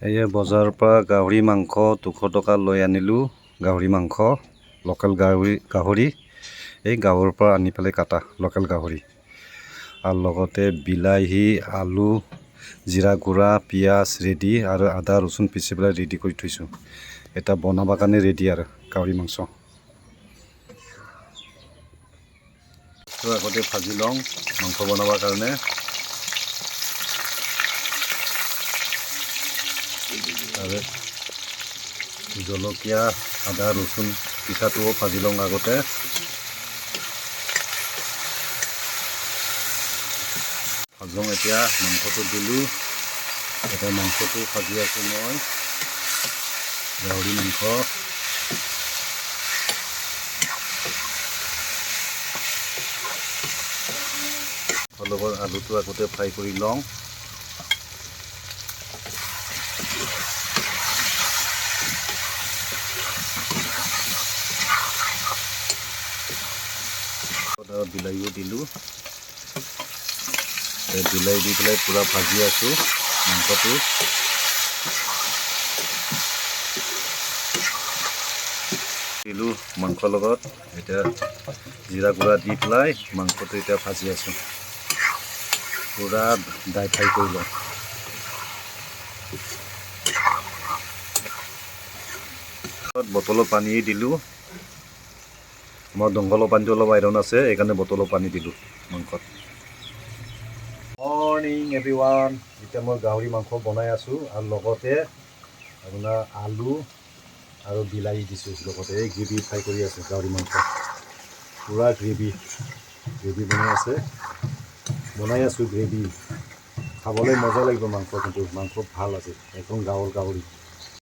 এই বজাৰৰ পৰা গাহৰি মাংস 200 টকা লৈ আনিলোঁ। গাহৰি মাংস লোকেল গাহৰি এই গাঁৱৰ পৰা আনি পেলাই কাটা লোকেল গাহৰি, আৰু লগতে বিলাহী, আলু, জিৰা গুড়া, পিঁয়াজ ৰেডি আৰু আদা ৰচুন পিচি পেলাই ৰেডি কৰি থৈছোঁ। এটা বনাবৰ কাৰণে ৰেডি আৰু গাহৰি মাংস। আগতে ভাজি লওঁ মাংস বনাবৰ কাৰণে। আৰু জলকীয়া, আদা ৰচুন পিঠাটোও ভাজি লওঁ আগতে। ভাজোঁ এতিয়া মাংসটো দিলোঁ। এতিয়া মাংসটো ভাজি আছোঁ মই, গাহৰি মাংস। লগত আলুটো আগতে ফ্ৰাই কৰি লওঁ। বিলাহীও দিলোঁ। বিলাহী দি পেলাই পূৰা ভাজি আছোঁ মাংসটো। দিলোঁ মাংসৰ লগত। এতিয়া জিৰা গুড়া দি পেলাই মাংসটো এতিয়া ভাজি আছোঁ। পূৰা ড্ৰাই ফ্ৰাই কৰি লওঁ। বটলৰ পানী দিলোঁ। আমাৰ দমকলৰ পানীটো অলপ আইৰণ আছে, সেইকাৰণে বটলৰ পানী দিলোঁ মাংসত। Morning everyone. এতিয়া মই গাহৰি মাংস বনাই আছোঁ, আৰু লগতে আপোনাৰ আলু আৰু বিলাহী দিছোঁ। লগতে এই গ্ৰেভি ফ্ৰাই কৰি আছোঁ গাহৰি মাংস। পূৰা গ্ৰেভি বনাই আছোঁ গ্ৰেভি। খাবলৈ মজা লাগিব মাংস, কিন্তু মাংস ভাল আছে একদম গাঁৱৰ গাহৰি।